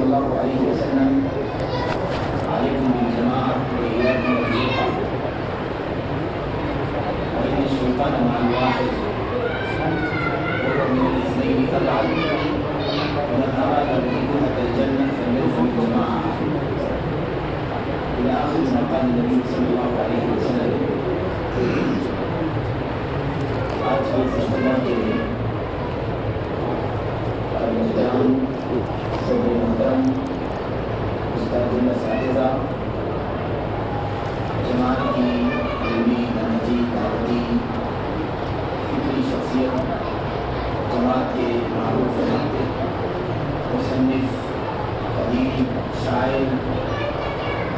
اللہ علیہ وسلم علیکم بالجماعۃ وإياكم والفرقة وإن الشيطان مع الواحد وهو من الاثنين فابعد ومن أراد بكم الجنة فليلزم الجماعة إلى آخر ما قال النبي صلى الله عليه وسلم. آج کے اجتماع کے محترم صدر محترم استاد الاساتذہ جماعت کی علمی منہجی دعوتی فکری شخصیت جماعت کے معروف مصنف ادیب شاعر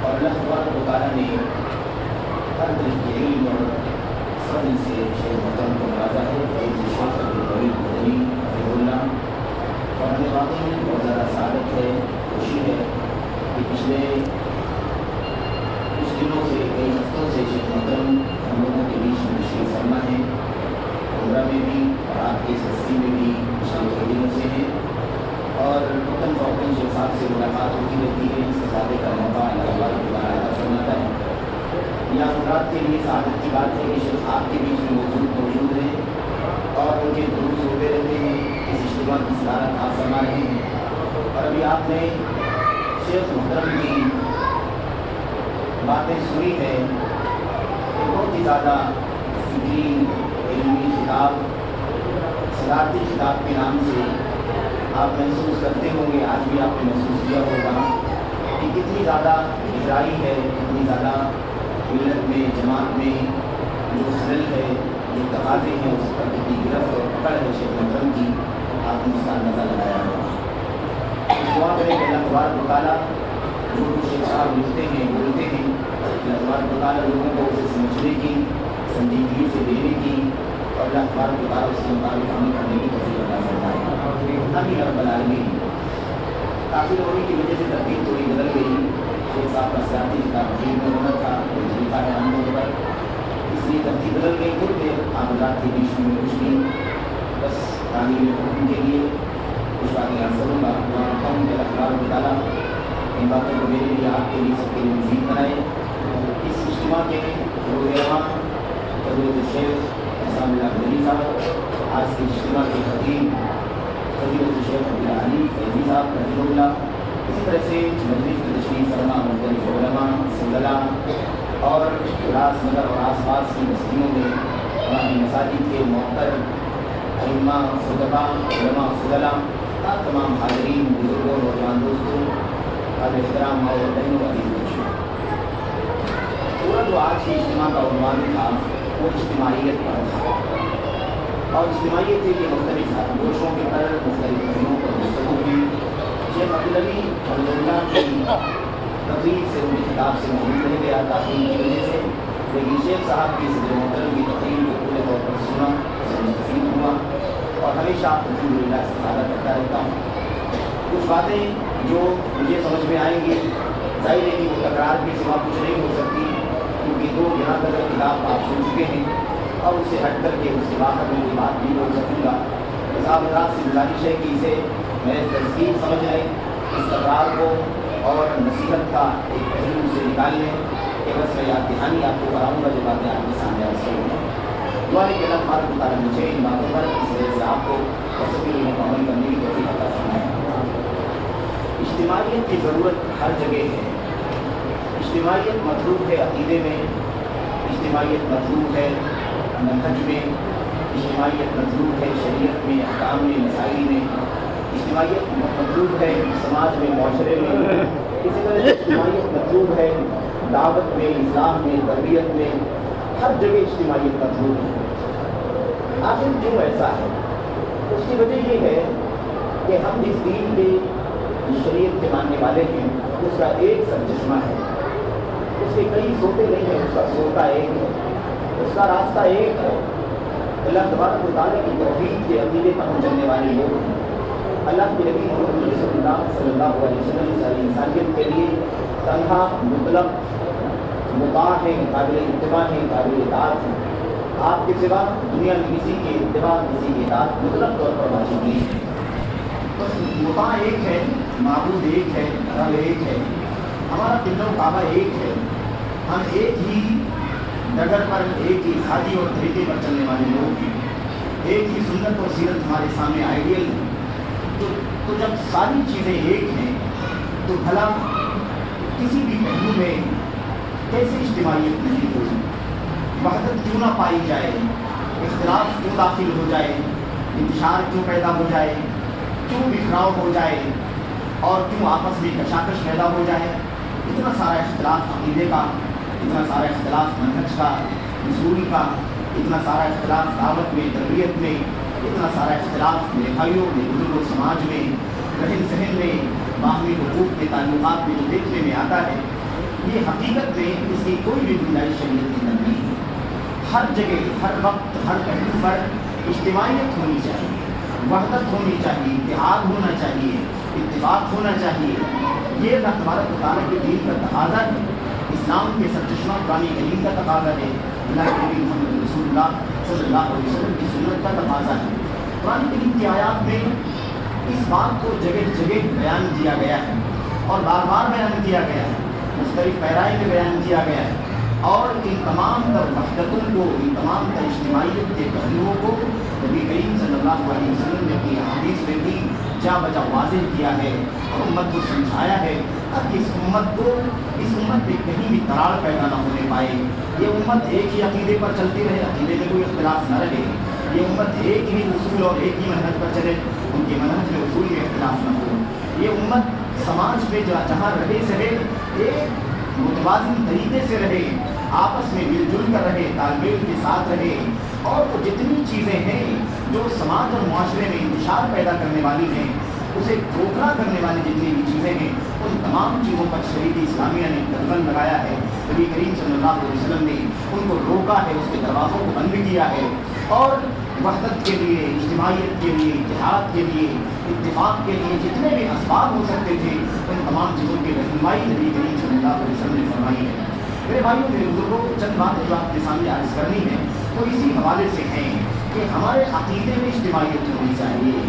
اور اللہ تبارک و تعالیٰ نے ہر طرح کے علم اور فضل سے شیخ محترم کو نوازا ہے. فیض شیخ عبدالوہاب مدنی رحمہ اللہ. اور ہمیں واقعی میں بہت زیادہ سعادت ہے، خوشی ہے کہ پچھلے کچھ دنوں سے کئی ہفتوں سے شیخ محترم ہم لوگوں کے بیچ میں تشریف فرما ہے. عمرہ میں بھی اور آپ کی سستی میں بھی پچھلے کئی دنوں سے ہیں اور وطن فوقن شیخ صاحب سے ملاقات ہوتی رہتی ہے. اس استفادے کا موقع اللہ تبارک و تعالیٰ عطا فرماتا ہے. یہ افراد کے لیے سعادت کی بات ہے کہ شیخ آپ کے بیچ میں موجود ہیں اور ان کے دروس ہوتے رہتے ہیں. اس اجتماع کی صدارت آپ فرما رہے ہیں اور ابھی آپ نے شیخ محترم کی باتیں سنی ہے کہ بہت ہی زیادہ فکری علمی خطاب صدارتی خطاب کے نام سے آپ محسوس کرتے ہوں گے. آج بھی آپ نے محسوس کیا ہوگا کہ کتنی زیادہ گہرائی ہے، کتنی زیادہ ملت میں جماعت میں جو خلل ہے، جو تقاضے ہیں، اس پر کتنی گرفت اور پکڑ ہے شیخ محترم کی. آپ نے اس کا اندازہ لگایا ہوگا. دعا کریں کہ اللہ تبارک و تعالیٰ جو شیخ صاحب لکھتے ہیں بولتے ہیں، اللہ تبارک و تعالیٰ لوگوں کو اسے سمجھنے کی، سنجیدگی سے دینے کی اور اللہ تبارک و تعالیٰ اس کے مطابق عمل کرنے کی توفیق عطا فرمائے. آمین رب العالمین. داخل ہونے کی وجہ سے ترتیب تھوڑی بدل گئی. شیخ صاحب کا سیاسی خطاب میں ہونا تھا، اس لیے ترتیب بدل گئی. خود میں آپ حضرات کے بیچ میں کچھ نہیں، بس تعلیم حکم کے لیے کچھ باتیں عرض کروں گا. دعا کرتا ہوں کہ اللہ تبارک و تعالیٰ ان باتوں کو میرے لیے، آپ کے لیے، سب کے لیے مفید بنائے. اس اجتماع کے رہنما فضیلت الشیخ احسان اللہ مدنی صاحب، آج کے اجتماع کے خطیب فضیلت الشیخ عبدالعلی فیضی صاحب رحمہ اللہ. اسی طرح سے مجلس میں تشریف فرما مختلف علماء فضلاء اور راز نگر اور آس پاس کی بستیوں میں ہماری مساجد کے معطر ائمہ خطباء علماء فضلاء، تمام حاضرین بزرگوں نوجوان دوستوں، قابل احترام اور بہنوں عزیز بچوں. پورا جو آج کے اجتماع کا عنوان تھا وہ اجتماعیت پر تھا اور اجتماعیت کے مختلف گوشوں کے پر مختلف پہلوؤں پر گفتگو ہوئی. شیخ عبدالعلی اللہ کی تقریر سے ان کی کتاب سے محروم رہ گیا تاخیر کی وجہ سے، لیکن شیخ صاحب کی صدر محترم کی تقریر کو پورے طور پر سنا، اسے مستفید ہوا اور ہمیشہ الحمدللہ استفادہ کرتا رہتا ہوں. کچھ باتیں جو مجھے سمجھ میں آئیں گی، ظاہر ہے کہ وہ تکرار کے سوا کچھ نہیں ہو سکتی، کیونکہ دو یہاں تک کتاب آپ سن چکے ہیں اور اس سے ہٹ کر کے اس کے باہر میں یہ بات نہیں بول سکوں گا. صاحب حضرات سے گزارش ہے کہ اسے میں تذکیر سمجھ لیں، اس تکرار کو اور نصیحت کا ایک پہلو سے نکال لیں کہ بس میں یاد دہانی آپ کو کراؤں گا جو باتیں آپ کے سامنے عرض کروں گا. دعا ہے کہ اللہ تبارک و تعالیٰ مجھے ان باتوں پر اس وجہ سے آپ کو سبھی لوگوں کو عمل کرنے کی توفیق عطا فرمائے. اجتماعیت کی ضرورت ہر جگہ ہے. اجتماعیت مطلوب ہے عقیدے میں، اجتماعیت مطلوب ہے منہج میں، اجتماعیت مطلوب ہے شریعت میں، احکام میں، مسائل میں. اجتماعیت مطلوب ہے سماج میں، معاشرے میں. اسی طرح اجتماعیت مطلوب ہے دعوت میں، اصلاح میں، تربیت میں. ہر جگہ اجتماعیت مطلوب ہے. آخر کیوں ایسا ہے؟ اس کی وجہ یہ ہے کہ ہم جس دین کے شریعت کے ماننے والے ہیں اس کا ایک سرچشمہ ہے. اس کے کئی سوتے نہیں ہیں، اس کا سوتا ایک ہے، اس کا راستہ ایک ہے. اللہ تبارک و تعالیٰ کی توحید کے عقیدے پر ہم چلنے والے لوگ ہیں. اللہ کے نبی محمد صلی اللہ علیہ وسلم ساری انسانیت کے لیے تنہا مطلق مطاع ہیں، قابل اتباع ہیں، قابل اطاعت ہیں. آپ کے سوا دنیا میں کسی کی اتباع، کسی کی اطاعت مطلق طور پر واجب نہیں ہے. بس مطاع ایک ہے معبود ایک ہے، رب ایک ہے، ہمارا قبلہ و کعبہ ایک ہے، ہم ایک ہی ڈگر پر، ایک ہی ہادی اور طریقے پر چلنے والے لوگ ہیں، ایک ہی سنت اور سیرت ہمارے سامنے آئیڈیل ہے۔ تو جب ساری چیزیں ایک ہیں تو بھلا کسی بھی پہلو میں کیسے اجتماعیت نہیں ہو، وحدت کیوں نہ پائی جائے، اختلاف کیوں داخل ہو جائے، انتشار کیوں پیدا ہو جائے، کیوں بکھراؤ ہو جائے اور کیوں آپس میں کشاکش پیدا ہو جائے۔ اتنا سارا اختلاف عقیدے کا، اتنا سارا اختلاف منہج کا، اصول کا، اتنا سارا اختلاف دعوت میں، تربیت میں، اتنا سارا اختلاف میرے بھائیوں میں، بزرگوں سماج میں، رہن سہن میں، باہمی حقوق کے تعلقات میں جو دیکھنے میں آتا ہے، یہ حقیقت میں اس کی کوئی بھی گنجائش شریعت کے اندر نہیں ہے۔ ہر جگہ، ہر وقت، ہر پہلو پر اجتماعیت ہونی چاہیے، وحدت ہونی چاہیے، اتحاد ہونا چاہیے، اتفاق ہونا چاہیے۔ یہ اللہ تبارک و تعالیٰ کے دین کا تقاضا ہے، اسلام کے سرچشمہ قرآن کریم کا تقاضا ہے، اللہ کے نبی محمد رسول اللہ صلی اللہ علیہ وسلم کی سنت کا تقاضا ہے۔ قرآن کریم کی آیات میں اس بات کو جگہ جگہ بیان کیا گیا ہے اور بار بار بیان کیا گیا ہے، مختلف پیرائی میں بیان کیا گیا ہے، اور ان تمام تر وحدتوں کو، ان تمام تر اجتماعیت کے پہلوؤں کو نبی کریم صلی اللہ علیہ وسلم نے اپنی احادیث میں بھی جا بجا واضح کیا ہے اور امت کو سمجھایا ہے، تاکہ اس امت میں کہیں بھی تراڑ پیدا نہ ہونے پائے۔ یہ امت ایک ہی عقیدے پر چلتی رہے، عقیدے میں کوئی اختلاف نہ رہے، یہ امت ایک ہی اصول اور ایک ہی منہج پر چلے، ان کے منہج میں اصول میں اختلاف نہ ہو۔ یہ امت سماج میں جہاں رہے سہے ایک متوازن طریقے سے رہے، آپس میں مل جل کر رہے، تال میل کے ساتھ رہے، اور وہ جتنی چیزیں ہیں جو سماج اور معاشرے میں انتشار پیدا کرنے والی ہیں، اسے کھوکھلا کرنے والی جتنی بھی چیزیں ہیں، ان تمام چیزوں پر شریعت اسلامیہ نے قدم لگایا ہے۔ نبی کریم صلی اللہ علیہ وسلم نے ان کو روکا ہے، اس کے دروازوں کو بند کیا ہے، اور وحدت کے لیے، اجتماعیت کے لیے، اتحاد کے لیے، اتفاق کے لیے جتنے بھی اسباب ہو سکتے تھے، ان تمام چیزوں کی رہنمائی نبی کریم صلی اللہ علیہ وسلم نے فرمائی ہے۔ میرے بھائیوں، میرے بزرگوں، چند باتیں جو آپ کے سامنے عرض کرنی ہے وہ اسی حوالے سے ہیں کہ ہمارے عقیدے میں اجتماعیت ہونی چاہیے،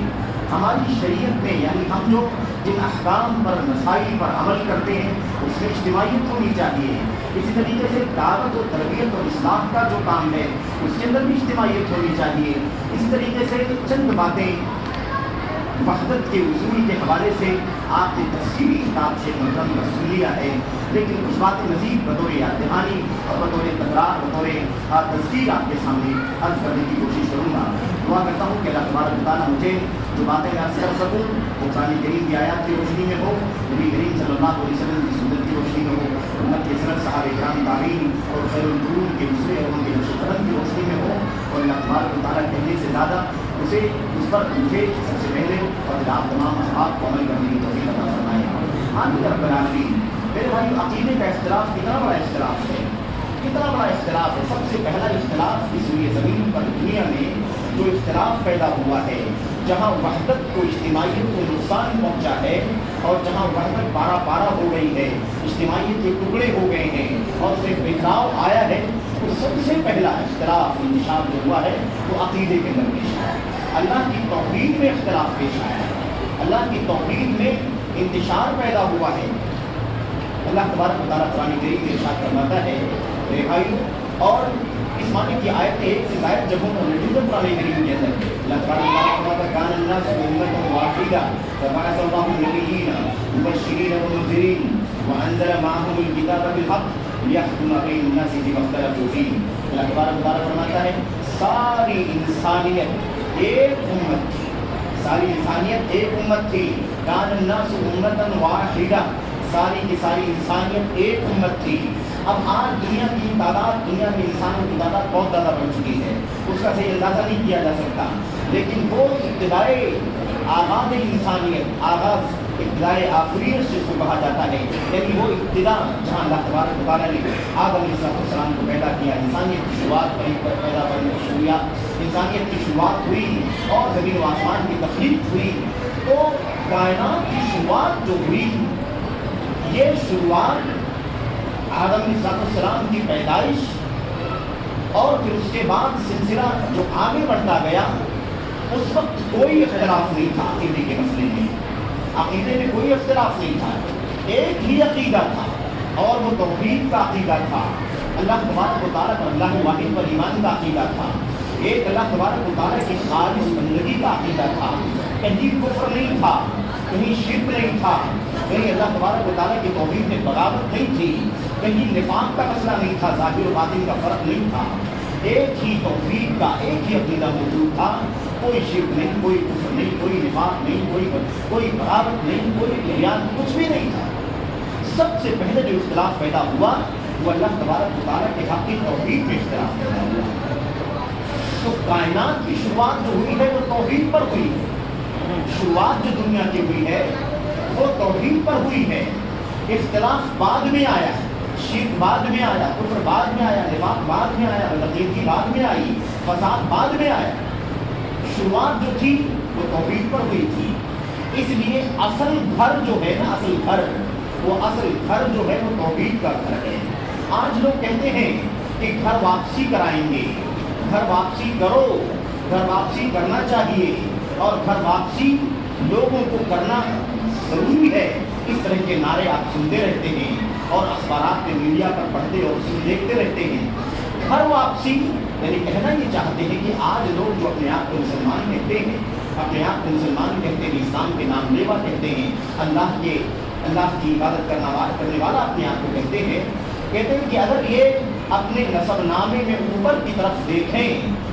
ہماری شریعت میں، یعنی ہم جو جن احکام پر، مسائل پر عمل کرتے ہیں اس میں اجتماعیت ہونی چاہیے۔ اسی طریقے سے دعوت و تربیت اور اصلاح کا جو کام ہے اس کے اندر بھی اجتماعیت ہونی چاہیے۔ اسی طریقے سے چند باتیں وحدت کے اصول کے حوالے سے آپ نے تفصیلی کتاب سے محترم کا سن لیا ہے، لیکن کچھ باتیں مزید بطور یاد دہانی اور بطور تکرار، بطور تذکیر آپ کے سامنے عرض کرنے کی کوشش کروں گا۔ دعا کرتا ہوں کہ اللہ تبارک و تعالیٰ مجھے جو باتیں عرض کر سکوں وہ قرآن کریم کی آیات کی روشنی میں ہو، نبی کریم صلی اللہ علیہ وسلم کی سنت کی روشنی میں ہو، امت کے سلف صحابہ کرام تابعین اور خیر القرون کے دوسرے اور ان کے نقش قدم کی روشنی میں ہو، اور اللہ تبارک و تعالیٰ کہنے سے زیادہ اسے اس پر مجھے سب سے پہلے اور آپ تمام احباب کو عمل کرنے کی توفیق عطا فرمائے۔ آمین رب العالمین۔ میرے بھائی، عقیدے کا اختلاف کتنا بڑا اختلاف ہے، کتنا بڑا اختلاف ہے۔ سب سے پہلا اختلاف اس لیے زمین پر، دنیا میں جو اختلاف پیدا ہوا ہے، جہاں وحدت کو، اجتماعیت کو نقصان پہنچا ہے، اور جہاں وحدت پارا پارا ہو گئی ہے، اجتماعیت کے ٹکڑے ہو گئے ہیں اور اس میں بکھراؤ آیا ہے، تو سب سے پہلا اختلاف، انتشار جو ہوا ہے وہ عقیدے کے اندر پیش آیا ہے۔ اللہ کی توحید میں اختلاف پیش آیا ہے، اللہ کی توحید میں انتشار پیدا ہوا ہے۔ اللہ تبارک و تعالیٰ قرآن کریم میں ارشاد فرماتا ہے میرے بھائیو، اور اس معنی کی آیت ایک سے زائد جگہوں پر موجود ہے قرآن کریم کے اندر۔ اللہ تبارک و تعالیٰ فرماتا ہے کان الناس امۃ واحدہ فبعث اللہ النبیین مبشرین ومنذرین وانزل معهم الکتاب بالحق لیحکم بین الناس فیما اختلفوا فیہ۔ اللہ تبارک و تعالیٰ فرماتا ہے ساری انسانیت ایک امت تھی، ساری انسانیت ایک امت تھی۔ کان الناس امۃ واحدہ، ساری کی ساری انسانیت ایک امت تھی۔ اب آج دنیا کی تعداد، دنیا میں انسانوں کی تعداد بہت زیادہ بڑھ چکی ہے، اس کا صحیح اندازہ نہیں کیا جا سکتا، لیکن وہ ابتدائے آغاز انسانیت، آغاز ابتدائے آفریت جس کو کہا جاتا ہے، یعنی وہ ابتدا جہاں اللہ تبارک و تعالیٰ نے آدم علیہ السلام کو پیدا کیا، انسانیت کی شروعات پیدا کرنے کی شروعات، انسانیت کی شروعات ہوئی اور زمین و آسمان کی تخلیق ہوئی، تو کائنات کی شروعات جو ہوئی، یہ شروعات آدم علیہ السلام کی پیدائش اور پھر اس کے بعد سلسلہ جو آگے بڑھتا گیا، اس وقت کوئی اختلاف نہیں تھا عقیدے کے مسئلے میں، عقیدے میں کوئی اختلاف نہیں تھا، ایک ہی عقیدہ تھا اور وہ توحید کا عقیدہ تھا، اللہ تبارک و تعالیٰ پر اللہ واحد پر ایمان کا عقیدہ تھا، ایک اللہ تبارک و تعالیٰ کی خالص بندگی کا عقیدہ تھا، کہیں کفر نہیں تھا، کہیں شرک نہیں تھا، کہیں اللہ تبارک و تعالیٰ کی توحید میں بغاوت نہیں تھی، کہیں نفاق کا مسئلہ نہیں تھا، ظاہر و باطن کا فرق نہیں تھا، ایک ہی توحید کا ایک ہی عقیدہ موجود تھا، کوئی شرک نہیں، کوئی کفر نہیں، کوئی نفاق نہیں، کوئی بغاوت نہیں، کوئی طغیان، کچھ بھی نہیں تھا۔ سب سے پہلے جو اختلاف پیدا ہوا وہ اللہ تبارک و تعالیٰ کے حق کی توحید میں اختلاف پیدا ہوا۔ تو کائنات کی شروعات جو ہوئی ہے وہ توحید پر ہوئی ہے، شروعات جو دنیا کی ہوئی ہے وہ توحید پر ہوئی ہے، اختلاف بعد میں آیا، شرک بعد میں آیا، کفر بعد میں آیا، نفاق بعد میں آیا، بدعقیدگی بعد میں آئی، فساد بعد میں آیا، شروعات جو تھی وہ توحید پر ہوئی تھی۔ اس لیے اصل گھر جو ہے نا، اصل گھر جو ہے وہ توحید کا گھر ہے۔ آج لوگ کہتے ہیں کہ گھر واپسی کرائیں گے، گھر واپسی کرو، گھر واپسی کرنا چاہیے اور گھر واپسی لوگوں کو کرنا ضروری ہے، اس طرح کے نعرے آپ سنتے رہتے ہیں اور اخبارات میں میڈیا پر پڑھتے اور دیکھتے رہتے ہیں۔ گھر واپسی یعنی کہنا یہ چاہتے ہیں کہ آج لوگ جو اپنے آپ کو مسلمان کہتے ہیں، اپنے آپ کو مسلمان کہتے ہیں، اسلام کے نام لیوا کہتے ہیں، اللہ کی عبادت کرنے والا اپنے آپ کو کہتے ہیں کہ اگر یہ اپنے نسب نامے میں اوپر کی طرف دیکھیں،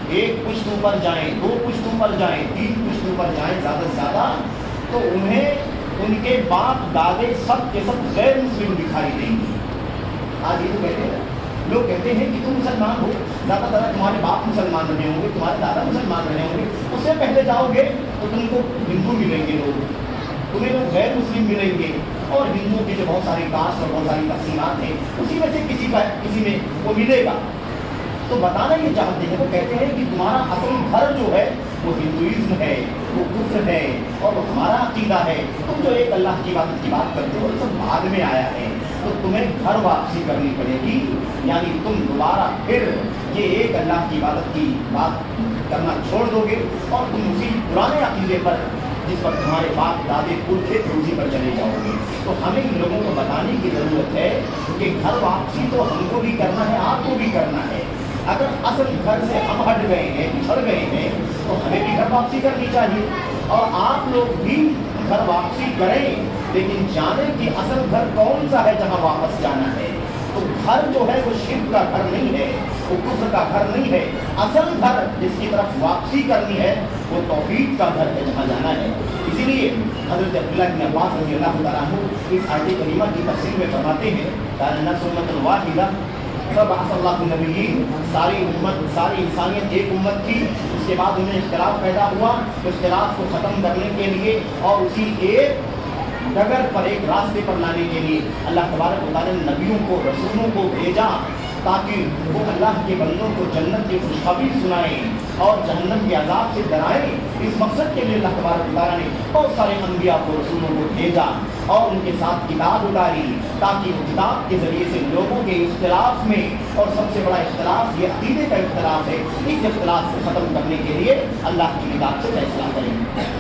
ایک پشت اوپر جائیں، دو پشت اوپر جائیں، تین پشت اوپر جائیں زیادہ سے زیادہ، تو انہیں ان کے باپ دادے سب کے سب غیر مسلم دکھائی دیں گے۔ آج یہ تو کہتے ہیں، لوگ کہتے ہیں کہ تم مسلمان ہو، زیادہ تر تمہارے باپ مسلمان رہے ہوں گے، تمہارے دادا مسلمان رہے ہوں گے، اس سے پہلے جاؤ گے تو تم کو ہندو ملیں گے، لوگ تمہیں لوگ غیر مسلم ملیں گے، اور ہندوؤں کی جو بہت ساری کاسٹ اور بہت ساری تقسیمات ہیں اسی میں سے کسی میں وہ ملے گا۔ تو بتانا یہ چاہتے ہیں، وہ کہتے ہیں کہ تمہارا اصل گھر جو ہے وہ ہندوازم ہے، وہ کفر ہے اور وہ ہمارا عقیدہ ہے، تم جو ایک اللہ کی بات کرتے ہو سب بعد میں آیا ہے، تو تمہیں گھر واپسی کرنی پڑے گی، یعنی تم دوبارہ پھر یہ ایک اللہ کی عبادت کی بات کرنا چھوڑ دو گے اور تم اسی پرانے عقیدے پر جس پر تمہارے باپ دادے پورے تھے اسی پر چلے جاؤ گے۔ تو ہمیں ان لوگوں کو بتانے کی ضرورت ہے کہ گھر واپسی تو ہم کو بھی کرنا ہے، آپ کو بھی کرنا ہے۔ اگر اصل گھر سے ہم ہٹ گئے ہیں، بچھڑ گئے ہیں، تو ہمیں بھی گھر واپسی کرنی چاہیے اور آپ لوگ بھی گھر واپسی کریں، لیکن جانیں کہ اصل گھر کون سا ہے جہاں واپس جانا ہے۔ تو گھر جو ہے وہ شرک کا گھر نہیں ہے، وہ کفر کا گھر نہیں ہے، اصل گھر جس کی طرف واپسی کرنی ہے وہ توحید کا گھر ہے جہاں جانا ہے۔ اسی لیے حضرت عبداللہ بن عباس رضی اللہ تعالیٰ عنہ اس آیت کریمہ کی تفسیر میں فرماتے ہیں کان الناس امۃ واحدہ فبعث اللہ النبیین، ساری انسانیت ایک امت تھی، اس کے بعد انہیں اختلاف پیدا ہوا، اختلاف کو ختم کرنے کے لیے اور اسی ایک ڈگر پر ایک راستے پر لانے کے لیے اللہ تبارک و تعالیٰ نے نبیوں کو رسولوں کو بھیجا تاکہ وہ اللہ کے بندوں کو جنت کی خوشخبری سنائیں اور جہنم کے عذاب سے ڈرائیں۔ اس مقصد کے لیے اللہ تبارک و تعالیٰ نے بہت سارے انبیاء کو رسولوں کو بھیجا اور ان کے ساتھ کتاب اتاری تاکہ وہ کتاب کے ذریعے سے لوگوں کے اختلاف میں، اور سب سے بڑا اختلاف یہ عقیدے کا اختلاف ہے، اس اختلاف کو ختم کرنے کے لیے اللہ کی کتاب سے فیصلہ کریں۔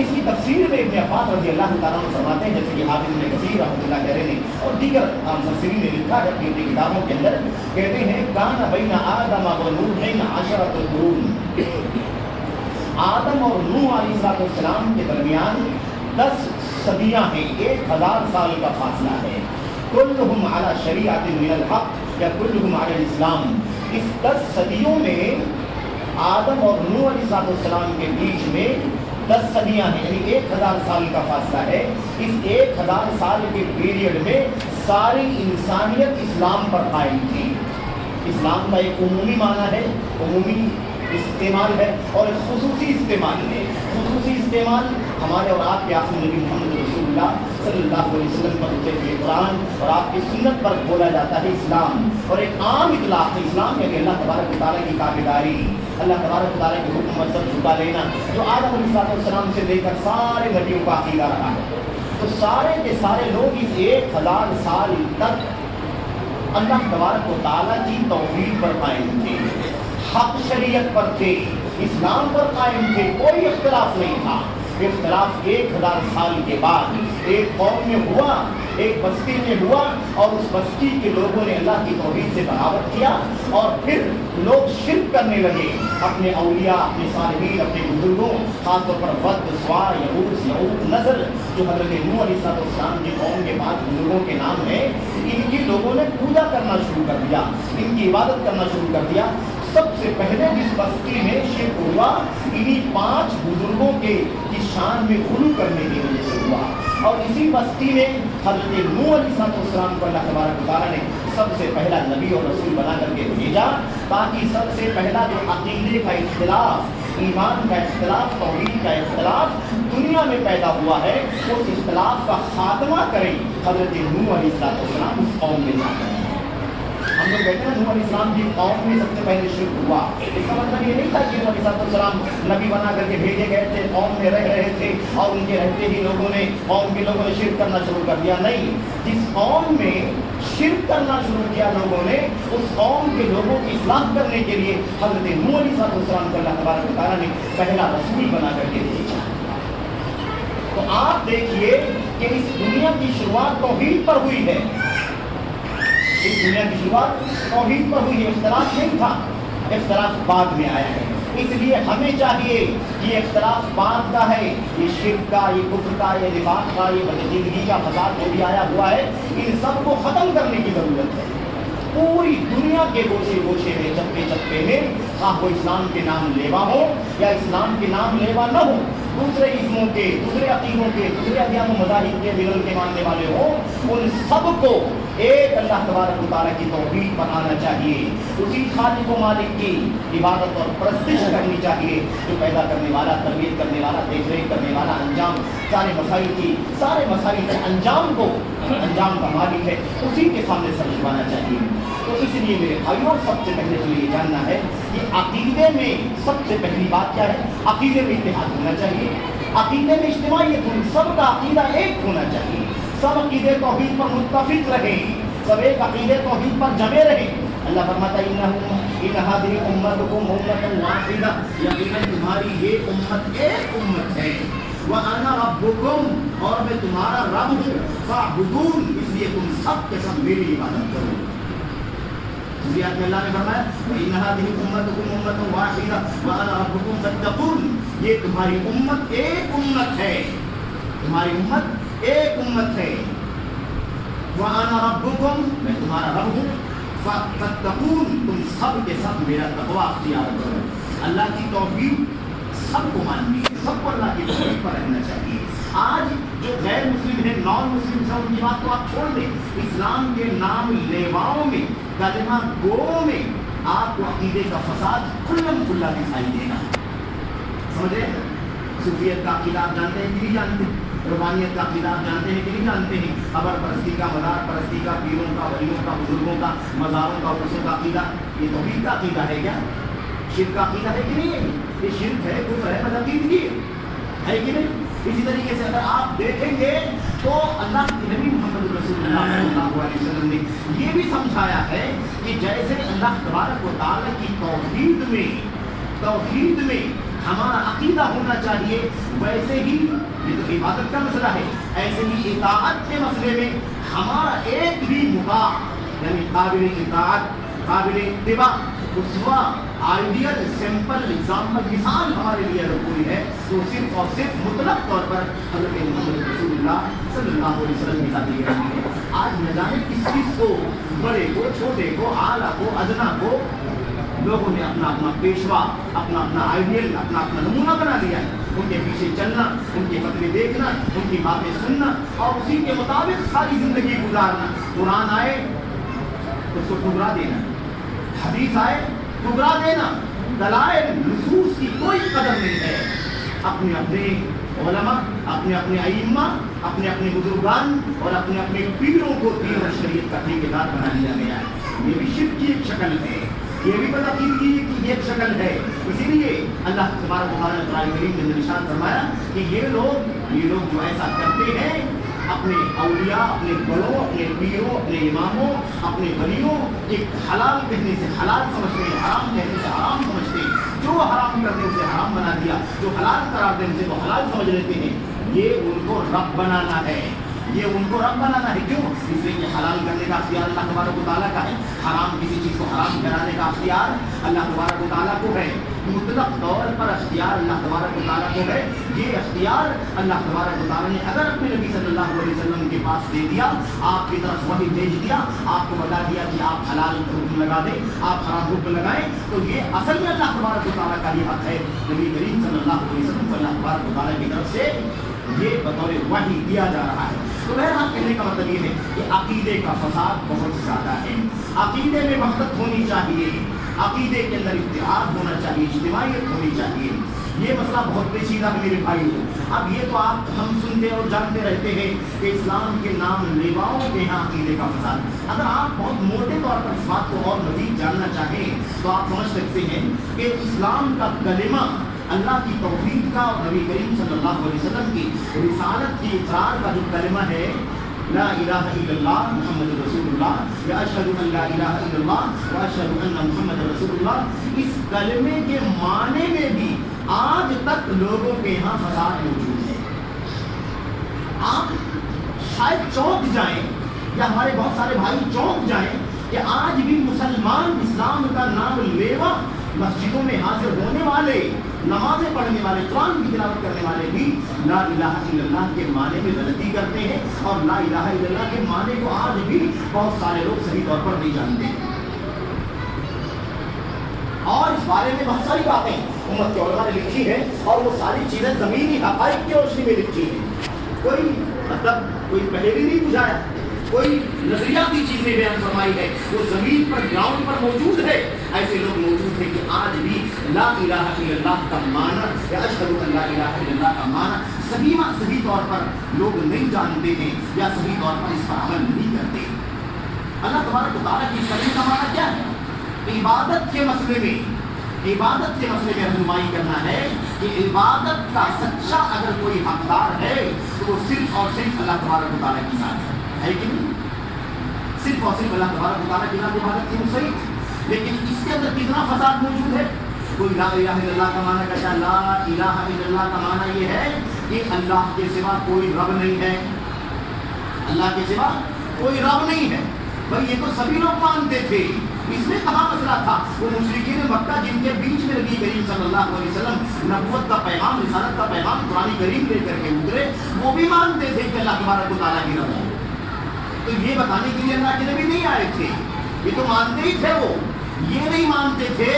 اس کی تفسیر میں ابن عباس رضی اللہ تعالیٰ عنہ فرماتے ہیں، جیسے کہ حافظ ابن کثیر رحمۃ اللہ علیہ نے اور دیگر مفسرین نے لکھا ہے اپنی کتابوں کے اندر، کہتے ہیں کان بین آدم و نوح عشرۃ قرون، آدم اور نوح علیہ السلام کے درمیان 10 صدیاں ہیں، 1000 سال کا فاصلہ ہے۔ کلہم علی شریعۃ من الحق یا کلہم علی الاسلام، اس 10 صدیوں میں آدم اور نوح علیہ السلام کے بیچ میں 10 صدیاں ہیں، یعنی 1000 سال کا فاصلہ ہے۔ اس 1000 سال کے پیریڈ میں ساری انسانیت اسلام پر قائم تھی۔ اسلام کا ایک عمومی معنی ہے، عمومی استعمال ہے اور ایک خصوصی استعمال ہے۔ خصوصی استعمال ہمارے اور آپ کے آخری نبی محمد رسول اللہ صلی اللہ علیہ وسلم پر اترے قرآن اور آپ کی سنت پر بولا جاتا ہے اسلام، اور ایک عام اطلاق ہے اسلام یعنی اللہ تبارک و تعالیٰ کی تابعداری، اللہ تبارک و تعالیٰ کے حکم سب جھکا لینا، جو آدم علیہ السلام سے لے کر سارے نبیوں کا عقیدہ رہا ہے۔ تو سارے کے سارے لوگ اس 1000 سال تک اللہ تبارک و تعالیٰ کی توحید پر قائم تھے، حق شریعت پر تھے، اسلام پر قائم تھے، کوئی اختلاف نہیں تھا۔ اختلاف 1000 سال کے بعد ایک قوم میں ہوا، ایک بستی میں ہوا، اور اس بستی کے لوگوں نے اللہ کی توحید سے بغاوت کیا، اور پھر لوگ شرک کرنے لگے اپنے اولیاء، اپنے صالحین، اپنے بزرگوں، خاص طور پر ود، سوا، یعوق، نذر، جو حضرت نوح علیہ السلام کی قوم کے بعد بزرگوں کے نام ہیں، ان کی لوگوں نے پوجا کرنا شروع کر دیا، ان کی عبادت کرنا شروع کر دیا۔ سب سے پہلے جس بستی میں شرک ہوا انہی 5 بزرگوں کی شان میں غلو کرنے کی وجہ سے ہوا، اور اسی بستی میں حضرت نوح علیہ السلام کو اللہ تبارک و تعالیٰ نے سب سے پہلا نبی اور رسول بنا کر کے بھیجا، تاکہ سب سے پہلا جو عقیدے کا اختلاف، ایمان کا اختلاف، توحید کا اختلاف دنیا میں پیدا ہوا ہے، اس اختلاف کا خاتمہ کریں حضرت نوح علیہ السلام اس قوم میں جا کر۔ ہم لوگ کہتے ہیں نوح علیہ السلام کی قوم میں سب سے پہلے شرک ہوا، اس کا مطلب یہ نہیں تھا کہ نوح علیہ السلام نبی بنا کر کے بھیجے گئے تھے، قوم میں رہ رہے تھے اور ان کے رہتے ہی قوم کے لوگوں نے شرک کرنا شروع کر دیا۔ نہیں، جس قوم میں شرک کرنا شروع کیا لوگوں نے، اس قوم کے لوگوں کی اصلاح کرنے کے لیے حضرت نوح علیہ السلام کو اللہ تبارک و تعالیٰ نے پہلا رسول بنا کر کے بھیجا۔ تو آپ دیکھیے کہ اس دنیا کی شروعات توحید پر ہوئی ہے، اس دنیا کی شروعات توحید پر ہوئی ہے، اختلاف نہیں تھا، اختلاف بعد میں آیا ہے۔ اس لیے ہمیں چاہیے کہ یہ اختلاف بعد کا ہے، یہ شرک کا، یہ کفر کا، یہ نفاق کا، یہ بدزندگی کا فساد جو بھی آیا ہوا ہے، ان سب کو ختم کرنے کی ضرورت ہے۔ پوری دنیا کے گوشے گوشے میں، چپے چپے میں، خواہ وہ اسلام کے نام لیوا ہو یا اسلام کے نام لیوا نہ ہو، دوسرے اسموں کے، دوسرے عقیدوں کے، دوسرے ادیان و مذاہب کے ملل کے ماننے والے ہوں، ان سب کو ایک اللہ تبارک و تعالیٰ کی توحید پر آنا چاہیے، اسی خالق و مالک کی عبادت اور پرستش کرنی چاہیے، جو پیدا کرنے والا، تربیت کرنے والا، دیکھ ریکھ کرنے والا، انجام سارے مسائل کے انجام کا مالک ہے، اسی کے سامنے سر جھکانا چاہیے۔ تو اس لیے میرے بھائیوں، سب سے پہلے تو یہ جاننا ہے کہ عقیدے میں سب سے پہلی بات کیا ہے؟ عقیدے میں اتحاد ہونا چاہیے، عقیدے میں اجتماعیت ہونی، سب کا عقیدہ ایک ہونا چاہیے، سب عقیدے توحید پر متفق رہیں، سب ایک عقیدے توحید پر جمے رہیں۔ اللہ فرماتا ہے ان هذه امتكم امة واحدة، یقیناً تمہاری یہ امت ایک امت ہے، وَأَنَا رَبُّكُمْ، اور میں تمہارا رب ہوں، فَاعْبُدُونِ، اس لیے تم سب کے سب میری عبادت کرو۔ اسی آیت میں اللہ نے فرمایا ان هذه امتكم امة واحدة وَأَنَا رَبُّكُمْ فَاتَّقُونِ، یہ تمہاری امت ایک امت ہے، تمہاری امت ایک امت ہے، وَأَنَا رَبُّكُمْ، میں تمہارا رب ہوں، فَاتَّقُونِ، تم سب کے سب میرا تقویٰ اختیار کرو۔ اللہ کی توحید سب کو ماننی ہے، سب کو اللہ کی توحید پر رہنا چاہیے۔ آج جو غیر مسلم ہیں، نان مسلم ہیں، ان کی بات تو آپ چھوڑ دیں، اسلام کے نام لیواؤں میں، کلمہ گو میں آپ کو عقیدے کا فساد کھلم کھلا دکھائی دے گا۔ سمجھے؟ صوفیت کا عقیدہ آپ جانتے ہیں کہ نہیں جانتے؟ روحانیت کا عقیدہ آپ جانتے ہیں کہ نہیں جانتے ہیں؟ قبر پرستی کا، مزار پرستی کا، پیروں کا، ولیوں کا، بزرگوں کا، مزاروں کا، عرصوں کا عقیدہ، یہ توحید کا عقیدہ ہے کیا؟ شرک کا عقیدہ ہے کہ نہیں ہے؟ یہ شرک ہے، کفر ہے، بدعقیدگی ہے کہ نہیں؟ اسی طریقے سے اگر آپ دیکھیں گے تو اللہ کے نبی محمد رسول اللہ صلی اللہ علیہ وسلم نے یہ بھی سمجھایا ہے کہ جیسے اللہ تبارک و تعالیٰ کی توحید میں ہمارا عقیدہ ہونا چاہیے، ویسے ہی یہ تو عبادت کا مسئلہ ہے، ایسے ہی اطاعت کے مسئلے میں ہمارا ایک بھی مطاع، یعنی قابل اطاعت، قابل اتباع، اسوہ، آئیڈیل، سمپل، ایگزامپل، مثال ہمارے لیے اگر کوئی ہے تو صرف اور صرف مطلق طور پر حضرت محمد رسول اللہ صلی اللہ علیہ وسلم کی ذاتی گرامی ہے۔ آج نہ جانے کس چیز کو، بڑے کو، چھوٹے کو، اعلیٰ کو، ادنا کو، لوگوں نے اپنا اپنا پیشوا، اپنا اپنا آئیڈیل، اپنا اپنا نمونہ بنا لیا ہے، ان کے پیچھے چلنا، ان کے فتوے دیکھنا، ان کی باتیں سننا اور اسی کے مطابق ساری زندگی گزارنا۔ قرآن آئے اس کو ٹکرا دینا، حدیث آئے ٹکرا دینا، دلائل نصوص کی کوئی قدر نہیں ہے۔ اپنے اپنے علماء، اپنے اپنے ائمہ، اپنے اپنے بزرگان اور اپنے اپنے پیروں کو دین اور شریعت کا ٹھیکیدار بنا لیا گیا ہے۔ یہ بھی شرک کی ایک شکل ہے، یہ بھی بدعقیدگی کی ایک شکل ہے۔ اسی لیے اللہ تبارک و تعالیٰ نے قرآن کریم میں نشان فرمایا کہ یہ لوگ جو ایسا کرتے ہیں، اپنے اولیاء، اپنے بڑوں، اپنے پیروں، اپنے اماموں، اپنے ولیوں کے حلال کہنے سے حلال سمجھتے ہیں، حرام کہنے سے حرام سمجھتے ہیں، جو حرام کرتے اسے حرام بنا دیا، جو حلال قرار دیں اسے تو حلال سمجھ لیتے ہیں. یہ ان کو رب بنانا ہے، یہ ان کو رب بنانا ہے. کیوں؟ اس لیے کہ حلال کرنے کا اختیار اللہ تبارک و تعالیٰ کا ہے، حرام کسی چیز کو حرام کرانے کا اختیار اللہ تبارک و تعالیٰ کو ہے. مطلق طور پر اختیار اللہ تبارک و تعالیٰ کو ہے. یہ اختیار اللہ تبارک و تعالیٰ نے اگر اپنے نبی صلی اللہ علیہ وسلم کے پاس دے دیا، آپ کی طرف وحی بھیج دیا، آپ کو بتا دیا کہ آپ حلال حکم لگا دیں، آپ حرام حکم لگائیں، تو یہ اصل میں اللہ تبارک و تعالیٰ کا ہی حق ہے. نبی کریم صلی اللہ علیہ وسلم کو اللہ تبارک و تعالیٰ کی طرف سے یہ بطور وحی دیا جا رہا ہے. تو بہرحال کہنے کا مطلب یہ ہے کہ عقیدے کا فساد بہت زیادہ ہے. عقیدے میں وحدت ہونی چاہیے، عقیدے کے اندر اتحاد ہونا چاہیے، اجتماعیت ہونی چاہیے. یہ مسئلہ بہت پیچیدہ ہے میرے بھائی. اب یہ تو ہم سنتے اور جانتے رہتے ہیں کہ اسلام کے نام لیواؤں کے یہاں عقیدے کا فساد. اگر آپ بہت موٹے طور پر اس بات کو اور مزید جاننا چاہیں تو آپ سمجھ سکتے ہیں کہ اسلام کا کلمہ، اللہ کی توحید کا اور نبی کریم صلی اللہ علیہ وسلم کی رسالت کی اقرار کا جو کلمہ ہے، لا الہ الا اللہ محمد رسول اللہ، یا اشہد ان لا الہ الا اللہ و اشہد ان محمد رسول اللہ، اس کلمے کے معنی میں بھی آج تک لوگوں کے یہاں فساد موجود ہے. آپ شاید چونک جائیں یا ہمارے بہت سارے بھائی چونک جائیں کہ آج بھی مسلمان اسلام کا نام لیوا مسجدوں میں حاضر ہونے والے، نمازیں پڑھنے والے، قرآن کی تلاوت کرنے والے بھی لا الہ الا اللہ کے معنی میں غلطی کرتے ہیں، اور لا الہ الا اللہ کے معنی کو آج بھی بہت سارے لوگ صحیح طور پر نہیں جانتے ہیں. اور اس بارے میں بہت ساری باتیں امت کے علماء نے لکھی ہیں، اور وہ ساری چیزیں زمینی حقائق کی روشنی میں لکھی ہیں. کوئی کوئی پہلے نہیں بجھایا، کوئی نظریاتی چیز نہیں بیان فرمائی ہے، وہ زمین پر گراؤنڈ پر موجود ہے. ایسے لوگ موجود ہیں کہ آج بھی لا الہ الا اللہ کا معنی یا اشہد ان لا الہ الا اللہ کا معنی صحیح طور پر لوگ نہیں جانتے ہیں یا صحیح طور پر اس پر عمل نہیں کرتے. اللہ تبارک و تعالیٰ کی کلمے کا معنی کیا ہے؟ عبادت کے مسئلے میں رہنمائی کرنا ہے کہ عبادت کا سچا اگر کوئی حقدار ہے تو وہ صرف اور صرف اللہ تبارک و تعالیٰ کی ذات ہے کہ نہیں؟ صرف اور صرف اللہ تبارک و تعالیٰ کی ذات عبادت کی صحیح. لیکن اس کے اندر کتنا فساد موجود ہے. کوئی لا الہ الا اللہ کا معنی کہتا ہے، لا الہ الا اللہ کا معنی یہ ہے کہ اللہ کے سوا کوئی رب نہیں ہے، اللہ کے سوا کوئی رب نہیں ہے. بھائی یہ تو سبھی لوگ مانتے تھے، اس میں کہاں مسئلہ تھا؟ وہ مشرکین مکہ جن کے بیچ میں نبی کریم صلی اللہ علیہ وسلم نبوت کا پیغام، رسالت کا پیغام قرآن کریم لے کر کے اترے، وہ بھی مانتے تھے کہ اللہ تبارک و تعالیٰ کی رب ہے. تو یہ بتانے کے لیے اللہ کے نبی نہیں آئے تھے، یہ تو مانتے ہی تھے. وہ یہ نہیں مانتے تھے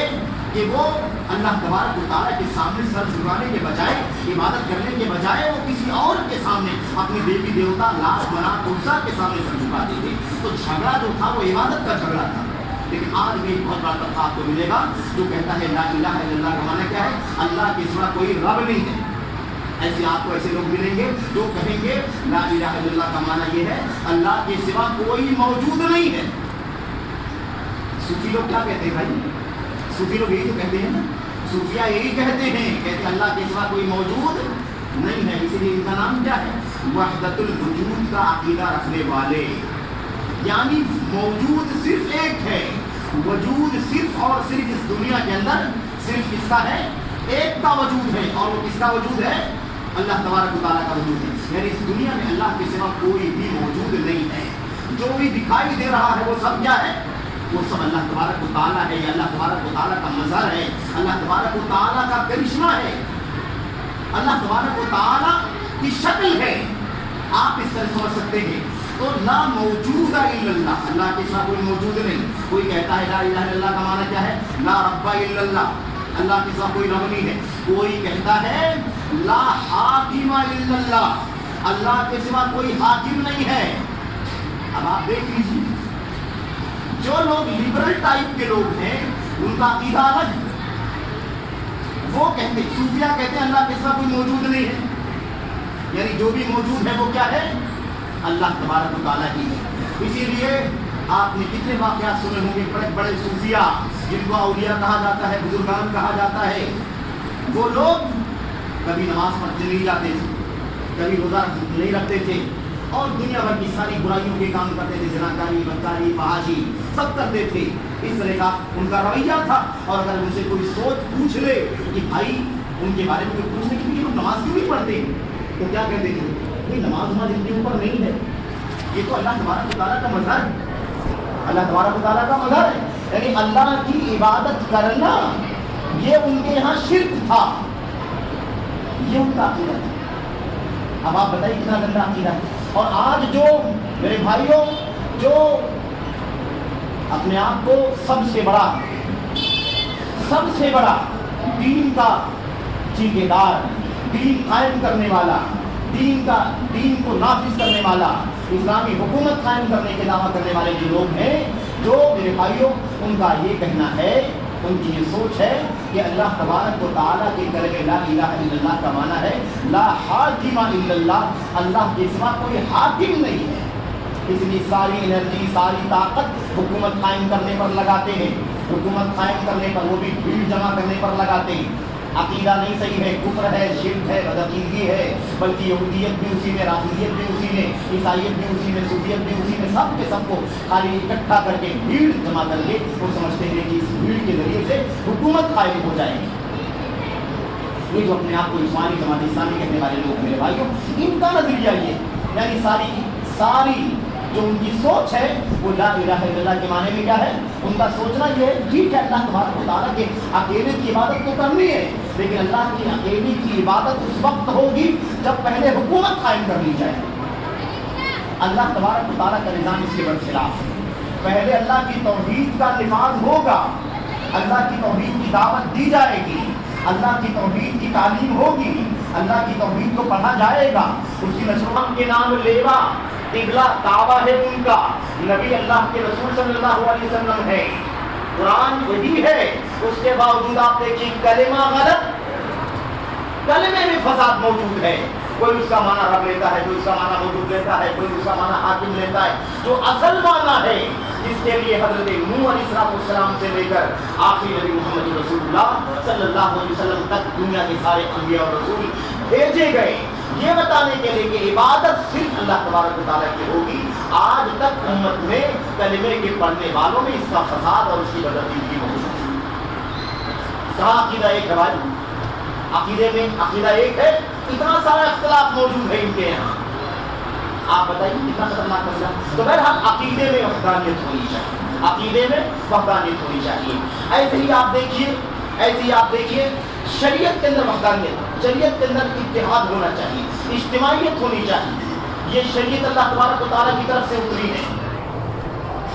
کہ وہ اللہ تبارک و تعالیٰ کے سامنے سر جھکانے کے بجائے، عبادت کرنے کے بجائے وہ کسی اور کے سامنے، اپنی دیوی دیوتا لات منات عزا کے سامنے سر جھکاتے تھے. تو جھگڑا جو تھا وہ عبادت کا جھگڑا تھا. لیکن آج بھی ایک بہت بڑا طبقہ آپ کو ملے گا جو کہتا ہے لا الہ الا اللہ کا معنی کیا ہے؟ اللہ کے سوا کوئی رب نہیں ہے. ایسے آپ کو ایسے لوگ ملیں گے جو کہیں گے لا الہ الا اللہ کا معنی یہ ہے اللہ کے سوا کوئی موجود نہیں ہے. صوفی لوگ کیا کہتے ہیں بھائی؟ صوفی لوگ یہی تو کہتے ہیں نا، صوفیہ یہی کہتے ہیں، کہتے ہیں اللہ کے سوا کوئی موجود نہیں ہے. اسی لیے ان کا نام کیا ہے؟ وحدت الوجود کا عقیدہ رکھنے والے. یعنی موجود صرف ایک ہے، وجود صرف اور صرف اس دنیا کے اندر صرف کس کا ہے؟ ایک کا وجود ہے. اور وہ کس کا وجود ہے؟ اللہ تبارک و تعالیٰ کا وجود ہے. یعنی اس دنیا میں اللہ کے سوا کوئی بھی موجود نہیں ہے. جو بھی دکھائی دے رہا ہے وہ سب کیا ہے؟ وہ سب اللہ تبارک و تعالیٰ ہے، یا اللہ تبارک و تعالیٰ کا مظہر ہے، اللہ تبارک و تعالیٰ کا کرشمہ ہے، اللہ تبارک و تعالیٰ کی شکل ہے. آپ اس طرح سمجھ سکتے ہیں. تو لا موجود الا اللہ، اللہ کے سوا کوئی موجود نہیں. کوئی کہتا ہے لا الہ الا اللہ کا معنی کیا ہے؟ لا رب الا اللہ، اللہ کے سوا کوئی رب نہیں ہے. کوئی کہتا ہے لا حاکم الا اللہ، اللہ کے سوا کوئی حاکم نہیں ہے. اب آپ دیکھ لیجیے، جو لوگ لبرل ٹائپ کے لوگ ہیں ان کا عقیدہ الگ ہے. وہ کہتے ہیں، صوفیہ کہتے ہیں اللہ کے سوا کوئی موجود نہیں ہے. یعنی جو بھی موجود ہے وہ کیا ہے؟ اللہ تبارک و تعالیٰ کی ہے. اسی لیے آپ نے کتنے واقعات سنے ہوں گے، بڑے بڑے صوفیہ جن کو اولیاء کہا جاتا ہے، بزرگان کہا جاتا ہے، وہ لوگ کبھی نماز پڑھنے نہیں جاتے تھے، کبھی روزہ نہیں رکھتے تھے، اور دنیا بھر کی ساری برائیوں کے کام کرتے تھے، زناکاری، بدکاری، فحاشی سب کرتے تھے. اس طرح کا ان کا رویہ تھا. اور اگر ان سے کوئی سوچ پوچھ لے کہ بھائی ان کے بارے میں کوئی پوچھنے کے لیے لوگ نماز کیوں نہیں پڑھتے، تو کیا کہتے تھے؟ کوئی نماز ہمارے ان کے اوپر نہیں ہے، یہ تو اللہ تبارک و تعالیٰ کا مظہر ہے، اللہ تبارک و تعالیٰ کا مظہر ہے. یعنی اللہ کی عبادت کرنا یہ ان کے یہاں شرک تھا، یہ ان کا عقیدہ تھا. اب آپ بتائیے کتنا گندا عقیدہ ہے. اور آج جو میرے بھائیوں جو اپنے آپ کو سب سے بڑا دین کا ٹھیکیدار، دین قائم کرنے والا، دین کو نافذ کرنے والا، اسلامی حکومت قائم کرنے کے دعویٰ کرنے والے جو لوگ ہیں، جو میرے بھائیوں ان کا یہ کہنا ہے، ان کی یہ سوچ ہے کہ اللہ تبارک و تعالیٰ کے کلمہ لا الہ الا اللہ کا معنی ہے لا حاکم الا اللہ، اللہ کے سوا کوئی حاکم نہیں ہے. اس لیے ساری انرجی، ساری طاقت حکومت قائم کرنے پر لگاتے ہیں، حکومت قائم کرنے پر، وہ بھی بھیڑ جمع کرنے پر لگاتے ہیں. عقیدہ نہیں صحیح ہے، کفر ہے، شرک ہے، بدعقیدگی ہے، بلکہ یہودیت بھی اسی میں، رافضیت بھی اسی میں، عیسائیت بھی اسی میں، صوفیت بھی اسی میں، سب کے سب کو خالی اکٹھا کر کے بھیڑ جمع کر کے وہ سمجھتے ہیں کہ اس بھیڑ کے ذریعے سے حکومت قائم ہو جائے گی. یہ جو اپنے آپ کو عثمانی جماعت اسلامی کہنے والے لوگ میرے بھائیوں، ان کا نظریہ یہ، یعنی ساری جو ان کی سوچ ہے وہ لا الہ الا اللہ کے معنی میں کیا ہے، ان کا سوچنا یہ ہے ٹھیک ہے اللہ تبارک و تعالیٰ کے اکیلے کی عبادت تو کرنی ہے، لیکن اللہ کی اکیلے کی عبادت اس وقت ہوگی جب پہلے حکومت قائم کر لی جائے. اللہ تبارک و تعالیٰ کا نظام اس کے برخلاف ہے. پہلے اللہ کی توحید کا نفاذ ہوگا، اللہ کی توحید کی دعوت دی جائے گی، اللہ کی توحید کی تعلیم ہوگی، اللہ کی توحید کو پڑھا جائے گا. اس کی نشر کے نام لیوا قبلہ کعبہ ہے ان کا، نبی اللہ کے رسول صلی اللہ علیہ وسلم ہے، قرآن وہی ہے. اس کے باوجود آپ دیکھیں کلمہ غلط، کلمے میں فساد موجود ہے. کوئی اس کا معنی رب لیتا ہے، کوئی اس کا معنی موجود لیتا ہے، کوئی اس کا معنی حاکم لیتا ہے. جو اصل معنی ہے جس کے لیے حضرت نوح علیہ السلام سے لے کر آخری نبی محمد رسول اللہ صلی اللہ علیہ وسلم تک دنیا کے سارے انبیاء اور رسول بھیجے گئے، یہ بتانے کے لیے کہ عبادت صرف اللہ تبارک و تعالیٰ کی ہوگی. آج تک امت میں کلمے کے پڑھنے والوں میں اس کا فساد اور اس کی بدعقیدگی موجود ہے. کہاں عقیدہ ایک ہے بھائی، عقیدے میں عقیدہ ایک ہے، اتنا سارا اختلاف موجود ہے ان کے یہاں. آپ بتائیے کتنا خطرناک مسئلہ. تو بہرحال عقیدے میں وحدانیت ہونی چاہیے، عقیدے میں وحدانیت ہونی چاہیے. ایسے ہی آپ دیکھیے شریعت کے اندر وحدانیت، شریعت کے اندر اتحاد ہونا چاہیے، اجتماعیت ہونی چاہیے. یہ شریعت اللہ تبارک و تعالیٰ کی طرف سے اتری ہے.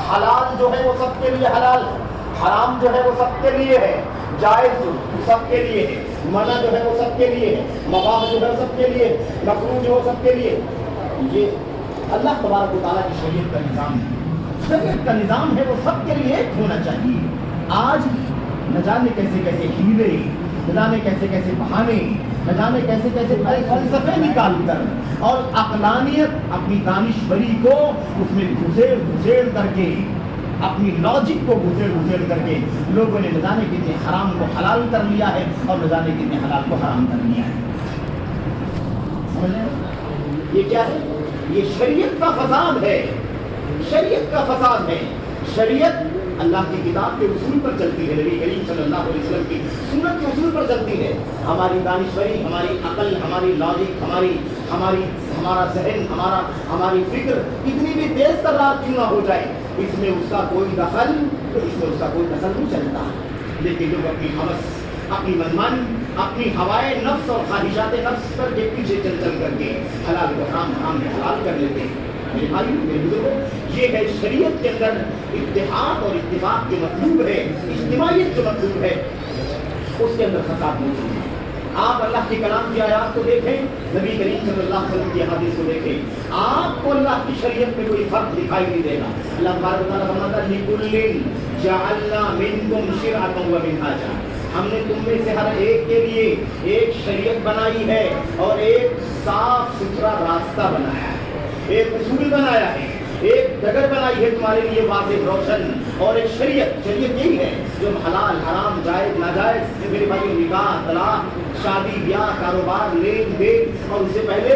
حلال جو ہے وہ سب کے لیے حلال ہے، حرام جو ہے وہ سب کے لیے ہے، جائز جو سب کے لیے ہے، منع جو ہے وہ سب کے لیے ہے، مباح جو ہے وہ سب کے لیے ہے، مکروہ جو ہے سب کے لیے. یہ اللہ تبارک و تعالیٰ کی شریعت کا نظام ہے. شریعت کا نظام ہے وہ سب کے لیے ایک ہونا چاہیے. آج نہ جانے کیسے کیسے ہیلے، نہ جانے کیسے کیسے بہانے، نہ جانے کیسے کیسے فلسفے نکال کر اور عقلانیت اپنی دانشوری کو اس میں گھسیڑ کر کے، اپنی لاجک کو گھسیڑ کر کے لوگوں نے نہ جانے کتنے حرام کو حلال کر لیا ہے اور نہ جانے کتنے حلال کو حرام کر لیا ہے. سمجھ رہے ہیں یہ کیا ہے؟ یہ شریعت کا فساد ہے، شریعت کا فساد ہے. شریعت اللہ کی کتاب کے اصول پر چلتی ہے، نبی کریم صلی اللہ علیہ وسلم کی سنت کے اصول پر چلتی ہے. ہماری دانشوری، ہماری عقل، ہماری لاجک، ہمارا ذہن، ہماری فکر اتنی بھی تیز ترار کیوں نہ ہو جائے، اس میں اس کا کوئی دخل نہیں چلتا. لیکن لوگ اپنی ہوس، اپنی منمانی، اپنی ہوائے نفس اور خواہشات نفس پر کے پیچھے چل کر کے حلال کو حرام، حرام کو حلال کر لیتے ہیں. میرے بھائی، میرے بزرگوں، یہ ہے شریعت کے اندر اتحاد اور اتفاق جو مطلوب ہے، اجتماعیت جو مطلوب ہے، اس کے اندر فساد موجود ہے. آپ اللہ کے کلام کی آیات کو دیکھیں، نبی کریم صلی اللہ علیہ وسلم کی حدیث کو دیکھیں، آپ کو اللہ کی شریعت میں کوئی فرق دکھائی نہیں دے گا. اللہ تبارک و تعالیٰ فرماتا ہے لِكُلٍّ جَعَلْنَا مِنْكُمْ شِرْعَةً وَمِنْهَاجًا، ہم نے تم میں سے ہر ایک کے لیے ایک شریعت بنائی ہے اور ایک صاف ستھرا راستہ بنایا ہے، ایک اصول بنایا ہے، ایک ڈگر بنائی ہے تمہارے لیے واضح روشن. اور ایک شریعت یہی ہے جو حلال حرام، جائز ناجائز، میرے بھائی، نکاح، طلاق، شادی بیاہ، کاروبار، لین دین، اور اس سے پہلے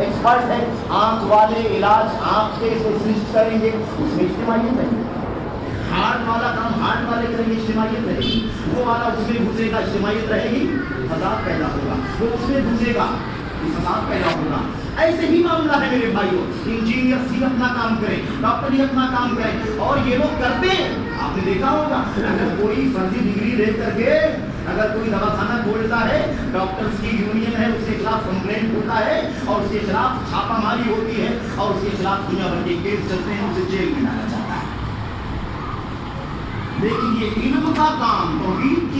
ایکسپرٹ ہے، آنکھ والے علاج آنکھ کے اسپیشلسٹ کریں گے، اس میں اجتماعیت رہے گی۔ ہارٹ والا کام ہارٹ والے کریں گے، اجتماعیت رہے گی۔ وہ والا اس میں گھسے گا، اجتماعیت رہے گی، فساد پیدا ہوگا۔ وہ اس میں گھسے گا، فساد پیدا ہوگا۔ ایسے ہی معاملہ ہے میرے بھائیوں، انجینئر سی اپنا کام کرے، ڈاکٹر ہی اپنا کام کرے، اور یہ لوگ کرتے ہیں۔ آپ نے دیکھا ہوگا اگر کوئی فرضی ڈگری لے کر کے اگر کوئی دواخانہ کھولتا ہے، ڈاکٹرز کی یونین ہے، اس کے خلاف کمپلینٹ ہوتا ہے اور اس کے خلاف چھاپہ ماری ہوتی ہے اور اس کے خلاف دنیا بھر کے کیس چلتے ہیں، اسے جیل میں ڈالا جاتا ہے۔ لیکن یہ علم کا کام، توحید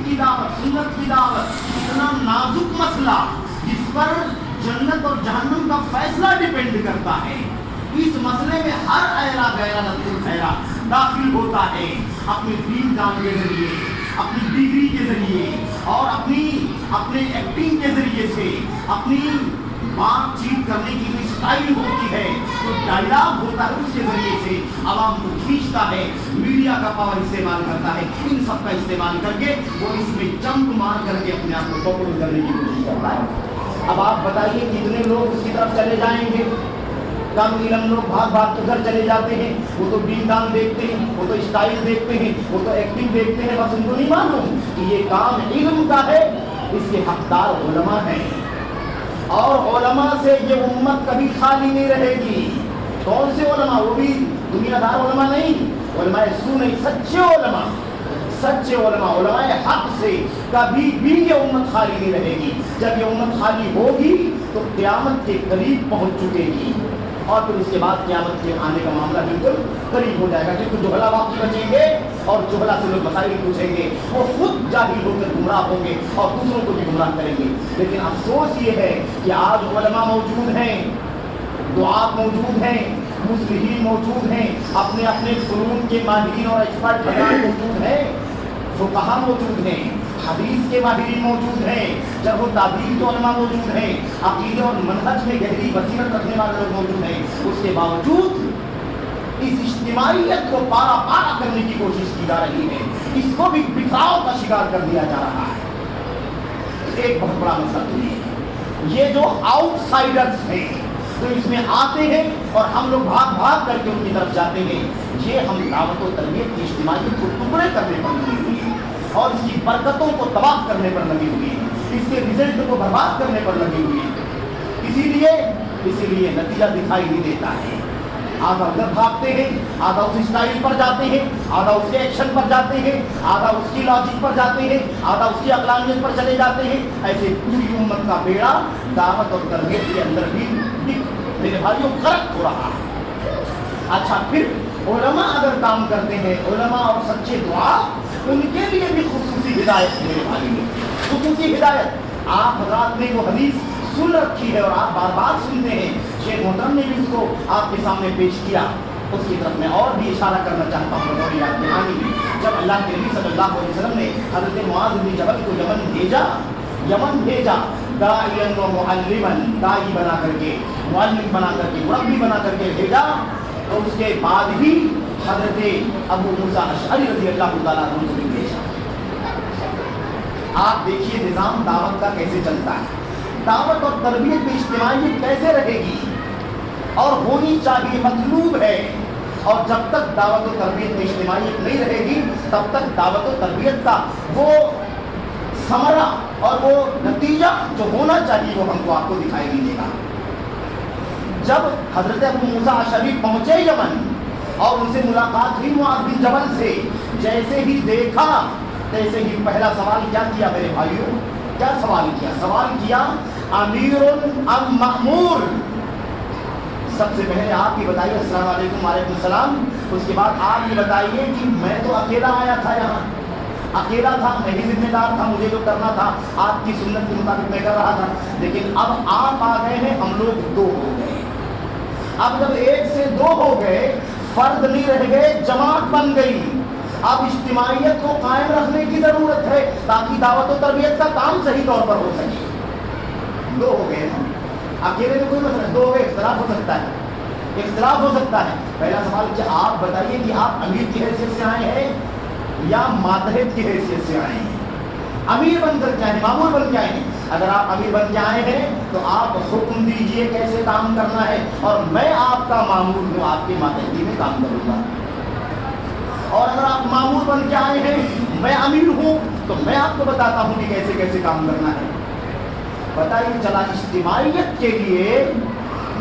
کی دعوت، سنت کی دعوت، اتنا نازک مسئلہ جس پر جنت اور جہنم کا فیصلہ ڈیپینڈ کرتا ہے، اس مسئلے میں ہر اہلا غیرہ نظر خیرہ داخل ہوتا ہے، اپنے دین کام کے ذریعے، اپنی ڈگری کے ذریعے اور اپنے ایکٹنگ کے ذریعے سے، اپنی بات چیت کرنے کی بھی اسٹائل ہوتی ہے، تو ڈائلاگ ہوتا ہے، اس کے ذریعے سے عوام کو کھینچتا ہے، میڈیا کا پاور استعمال کرتا ہے، ان سب کا استعمال کر کے وہ اس میں جمپ مار کر کے اپنے آپ کو پاپولر کرنے کی کوشش کرتا ہے۔ اب آپ بتائیے کتنے لوگ اس کی طرف چلے جائیں گے؟ کم علم لوگ بھاگ بھاگ کے گھر چلے جاتے ہیں، وہ تو دین دان دیکھتے ہیں، وہ تو اسٹائل دیکھتے ہیں، وہ تو ایکٹنگ دیکھتے ہیں، بس ان کو نہیں معلوم کہ یہ کام علم کا ہے، اس کے حقدار علماء ہیں، اور علماء سے یہ امت کبھی خالی نہیں رہے گی۔ کون سے علماء؟ وہ بھی دنیا دار علماء نہیں، علماء سو نہیں، سچے علماء، سچے علماء، علماء حق سے کبھی بھی یہ امت خالی نہیں رہے گی۔ جب یہ امت خالی ہوگی تو قیامت کے قریب پہنچ چکے گی، اور پھر اس کے بعد قیامت کے آنے کا معاملہ بالکل قریب ہو جائے گا، کیونکہ جہلا باقی بچیں گے اور جہلا سے لوگ مسائل پوچھیں گے، وہ خود جاہل ہو کر گمراہ ہوں گے اور دوسروں کو بھی گمراہ کریں گے۔ لیکن افسوس یہ ہے کہ آج علماء موجود ہیں، دعات موجود ہیں، مصلحین موجود ہیں، اپنے اپنے فنون کے ماہرین اور ایکسپرٹ موجود ہیں، فقہاء موجود ہیں، حدیث کے ماہرین موجود ہیں، جرح و تعدیل کے علماء موجود ہیں، عقیدے اور منہج میں گہری بصیرت رکھنے والے لوگ موجود ہیں۔ اس کے باوجود اس اجتماعیت کو پارا پارا کرنے کی کوشش کی جا رہی ہے، اس کو بھی بکھراؤ کا شکار کر دیا جا رہا ہے۔ ایک بہت بڑا مسئلہ تو یہ جو آؤٹ سائڈرز ہیں تو اس میں آتے ہیں اور ہم لوگ بھاگ بھاگ کر کے ان کی طرف جاتے ہیں، یہ ہم دعوت و تربیت کی اجتماعیت کو ٹکڑے کرنے پر لگی ہوئی ہے اور اس کی برکتوں کو تباہ کرنے پر لگی ہوئی ہے، اس کے رزلٹ کو برباد کرنے پر لگی ہوئی ہے۔ اسی لیے نتیجہ دکھائی نہیں دیتا ہے۔ آدھا ادھر بھاگتے ہیں، آدھا اس اسٹائل پر جاتے ہیں، آدھا اس کے ایکشن پر جاتے ہیں، آدھا اس کی لاجک پر جاتے ہیں، آدھا اس کی عقلانیت پر چلے جاتے ہیں۔ ایسے پوری امت کا بیڑا دعوت اور تربیت کے اندر بھی میرے بھائیوں غرق ہو رہا ہے۔ اچھا، پھر علماء اگر کام کرتے ہیں، علماء اور سچے دعا، ان کے لیے بھی خصوصی ہدایت ہے میرے بھائیوں، خصوصی ہدایت۔ آپ حضرات نے وہ حدیث سن رکھی ہے اور آپ بار بار سنتے ہیں، شیخ محترم نے بھی اس کو آپ کے سامنے پیش کیا، اس کی طرف میں اور بھی اشارہ کرنا چاہتا ہوں۔ اور یاد دہانی میں جب اللہ کے نبی صلی اللہ علیہ وسلم نے حضرت معاذ بن جبل کو یمن بھیجا داعیاً و معلماً، داعی بنا کر کے، معلم بنا کر کے، مربی بنا کر کے بھیجا، تو اس کے بعد ہی حضرت ابو موسیٰ اشعری رضی اللہ تعالیٰ عنہ کو بھی بھیجا۔ آپ دیکھیے نظام دعوت کا کیسے چلتا ہے، دعوت اور تربیت میں اجتماعیت کیسے رہے گی اور ہونی چاہیے، مطلوب ہے۔ اور جب تک دعوت و تربیت میں اجتماعیت نہیں رہے گی تب تک دعوت و تربیت کا وہ ثمرہ اور وہ نتیجہ جو ہونا چاہیے وہ ہم کو آپ کو دکھائی نہیں دے گا۔ جب حضرت ابو موسیٰ اشعری پہنچے یمن اور ان سے ملاقات ہوئی معاذ بن جبل سے، جیسے ہی دیکھا تیسے ہی پہلا سوال کیا کیا میرے بھائیوں؟ کیا سوال کیا؟ سوال کیا امیر ام مأمور؟ سب سے پہلے آپ یہ بتائیے، السلام علیکم، وعلیکم السلام۔ اس کے بعد آپ یہ بتائیے کہ میں تو اکیلا آیا تھا، یہاں اکیلا تھا، میں ہی ذمہ دار تھا، مجھے جو کرنا تھا آپ کی سنت کے مطابق میں کر رہا تھا، لیکن اب آپ آ گئے ہیں، ہم لوگ دو ہو گئے۔ اب جب ایک سے دو ہو گئے، فرد نہیں رہ گئے، جماعت بن گئی۔ اب اجتماعیت کو قائم رکھنے کی ضرورت ہے تاکہ دعوت و تربیت کا کام صحیح طور پر ہو سکے۔ دو ہو گئے ہیں، اکیلے میں کوئی مسئلہ، دو ہو گئے، اختلاف ہو سکتا ہے، اختلاف ہو سکتا ہے۔ پہلا سوال کہ آپ بتائیے کہ آپ امیر کی حیثیت سے آئے ہیں یا ماتحت کی حیثیت سے آئے ہیں؟ امیر بن کر کے آئے ہیں، مامور بن کے آئے ہیں؟ اگر آپ امیر بن کے آئے ہیں تو آپ حکم دیجئے کیسے کام کرنا ہے، اور میں آپ کا مامور ہوں، آپ کے ماتحتی میں کام کروں گا۔ اور اگر آپ مامور بن کے آئے ہیں، میں امیر ہوں، تو میں آپ کو بتاتا ہوں کہ کیسے کیسے کام کرنا ہے۔ پتہ ہی چلا اجتماعیت کے لیے،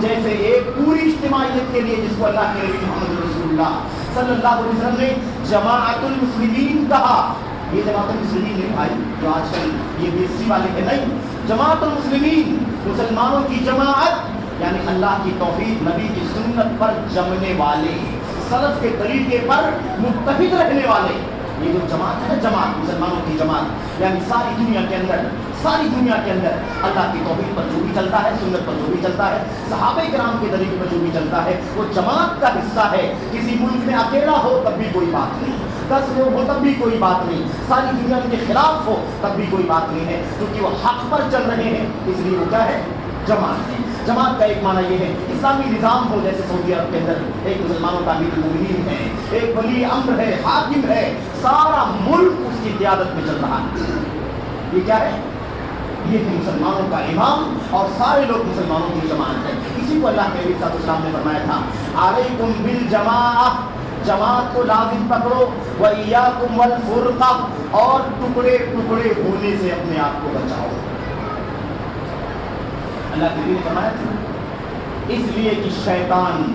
جیسے ایک پوری اجتماعیت کے لیے جس کو اللہ کے نبی محمد رسول اللہ صلی اللہ علیہ وسلم نے جماعت المسلمین کہا، یہ جماعت المسلمین نہیں بھائی جو آج کل یہ BSc والے ہیں، نہیں، جماعت المسلمین مسلمانوں کی جماعت، یعنی اللہ کی توحید، نبی کی سنت پر جمنے والے، سلف کے طریقے پر متحد رہنے والے، یہ جو جماعت ہے، جماعت مسلمانوں کی جماعت، یعنی ساری دنیا کے اندر اللہ کی توحید پر جو بھی چلتا ہے، سنت پر جو بھی چلتا ہے، صحابہ کرام کے طریقے پر جو بھی چلتا ہے، وہ جماعت کا حصہ ہے۔ کسی ملک میں اکیلا ہو تب بھی کوئی بات نہیں، 10 لوگ ہو تب بھی کوئی بات نہیں، ساری دنیا ان کے خلاف ہو تب بھی کوئی بات نہیں ہے، کیونکہ وہ حق پر چل رہے ہیں، اس لیے وہ کیا ہے؟ جماعت ہے۔ جماعت کا ایک معنی یہ ہے اسلامی نظام ہو، جیسے سعودی عرب کے اندر ایک مسلمانوں کا امیر المومنین ہے، ایک ولی امر ہے، حاکم ہے، سارا ملک اس کی قیادت میں چل رہا ہے۔ یہ کیا ہے؟ یہ ہے مسلمانوں کا امام، اور سارے لوگ مسلمانوں کی جماعت ہے۔ اسی کو اللہ کے نبی صلی اللہ علیہ وسلم نے فرمایا تھا، علیکم بالجماعہ، جماعت کو لازم پکڑو، وَإِيَّاكُمْ وَالْفُرْقَةَ، اور ٹکڑے ٹکڑے ہونے سے اپنے آپ کو بچاؤ۔ اللہ کے نبی نے فرمایا تھا، اس لیے کہ شیطان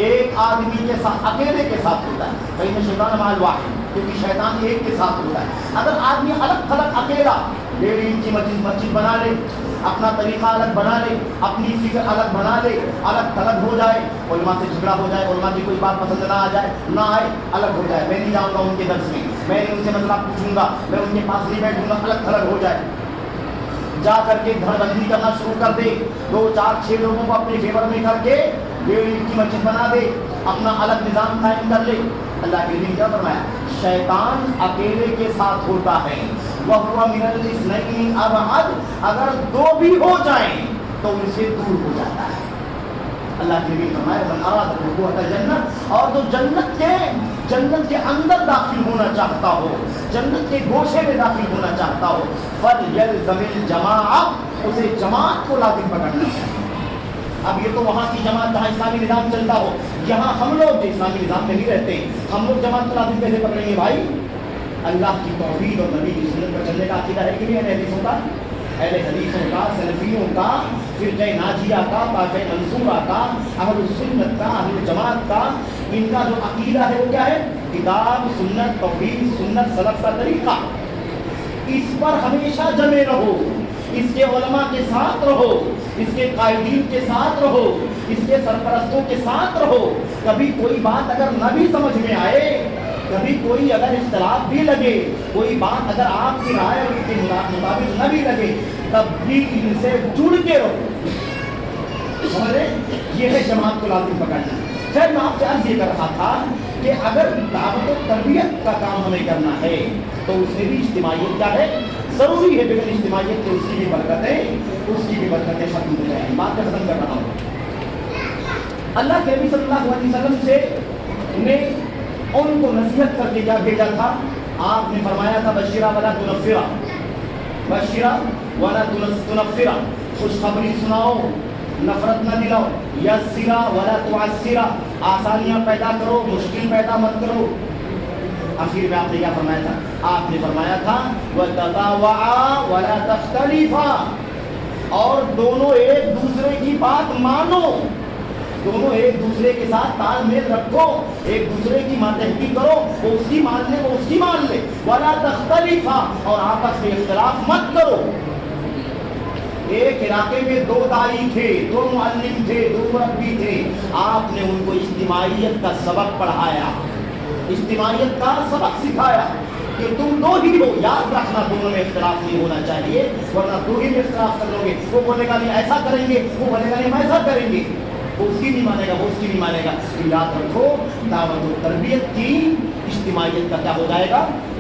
ایک آدمی کے ساتھ، اکیلے کے ساتھ ہوتا ہے، فإِنَّ الشَّيْطَانَ مَعَ الْوَاحِدِ، کیونکہ شیطان ایک کے ساتھ ہوتا ہے۔ اگر آدمی الگ تھلگ اکیلا 1.5 انچ کی مسجد بنا لے، اپنا طریقہ الگ بنا لے، اپنی فکر الگ بنا لے، الگ تھلگ ہو جائے، علماء سے جھگڑا ہو جائے، علماء کی کوئی بات پسند نہ آ جائے، نہ آئے، الگ ہو جائے، میں نہیں جاؤں گا ان کے درس میں، میں نہیں ان سے مسئلہ پوچھوں گا، میں ان کے پاس نہیں بیٹھوں گا، الگ تھلگ ہو جائے، جا کر کے گھر بندی کرنا شروع کر دے، 2 4 6 لوگوں کو اپنے فیور میں کر کے 1.5 انچ کی مسجد بنا دے، اپنا الگ نظام قائم کر لے۔ اللہ کے نبی کیا فرمایا؟ شیطان اکیلے کے ساتھ ہوتا ہے، وَهُوَ مِنَ الْإِثْنَيْنِ أَبْعَدُ، اگر 2 بھی ہو جائیں تو ان سے دور ہو جاتا ہے۔ اللہ کے نبی فرمایا، من اراد دخول الجنہ، اور جو جنت کے اندر داخل ہونا چاہتا ہو، جنت کے گوشے میں داخل ہونا چاہتا ہو، فَلْيَلْزَمِ الْجَمَاعَةَ، اسے جماعت کو لازم پکڑنا چاہیے۔ اب یہ تو وہاں کی جماعت جہاں اسلامی نظام چلتا ہو، یہاں ہم لوگ جو اسلامی نظام میں نہیں رہتے، ہم لوگ جماعت کو لازم کیسے پکڑیں گے بھائی؟ اللہ کی توحید اور نبی کی سنت پر چلنے کا عقیدہ ہے کہ نہیں اہل حدیثوں کا، اہل حدیثوں کا، سلفیوں کا، فرقہ ناجیہ کا، طائفہ منصورہ کا، اہل السنت کا، اہل جماعت کا، ان کا جو عقیدہ ہے وہ کیا ہے؟ کتاب، سنت، توحید، سنت، سلف کا طریقہ، اس پر ہمیشہ جمے رہو، اس کے علماء کے ساتھ رہو، اس کے قائدین کے ساتھ رہو، اس کے سرپرستوں کے ساتھ رہو۔ کبھی کوئی بات اگر نہ بھی سمجھ میں آئے، کبھی کوئی اگر اختلاف بھی لگے، کوئی بات اگر آپ کی رائے اور اس کے مطابق نہ بھی لگے، تب بھی ان سے جڑ کے رہو۔ یہ ہے جماعت کو لازم پکڑنا۔ پھر میں آپ سے عرض یہ کر رہا تھا کہ اگر دعوت و تربیت کا کام ہمیں کرنا ہے تو اس میں بھی اجتماعیت کیا ہے؟ ضروری ہے، بغیر اجتماعیت کے اس کی بھی برکتیں ختم ہو جائیں۔ بات کا ختم کر رہا ہوں۔ اللہ کے نبی صلی اللہ علیہ وسلم سے نے ان کو نصیحت کر کے کیا بھیجا تھا؟ آپ نے فرمایا تھا، بشرا ولا تنفرا، بشرا ولا تنفرا، خوشخبری سناؤ، نفرت نہ دلاؤ، یسرا ولا تعسرا، آسانیاں پیدا کرو، مشکل پیدا مت کرو۔ آخر میں آپ نے کیا فرمایا تھا؟ آپ نے فرمایا تھا وَتَطَاوَعَا وَلَا تَخْتَلِفَا، اور دونوں ایک دوسرے کی بات مانو، دونوں ایک دوسرے کے ساتھ تال میل رکھو، ایک دوسرے کی ماتحتی کرو، وہ اس کی مان لے، وہ اس کی مان لے، وَلَا تَخْتَلِفَا، اور آپس میں اختلاف مت کرو۔ ایک علاقے میں 2 داعی تھے، 2 معلم تھے، 2 مربی تھے، آپ نے ان کو اجتماعیت کا سبق پڑھایا، اجتماعیت کا سبق سکھایا کہ تم 2 ہی ہو، یاد رکھنا دونوں میں اختلاف نہیں ہونا چاہیے، ورنہ 2 ہی میں اختلاف کر لو گے، وہ بولے گا نہیں ایسا کریں گے، وہ بولے گا نہیں ہم ایسا کریں گے، وہ اس کی نہیں مانے گا، وہ اس کی نہیں مانے گا۔ تو یاد رکھو، دعوت و تربیت کی اجتماعیت کا کیا ہو جائے گا؟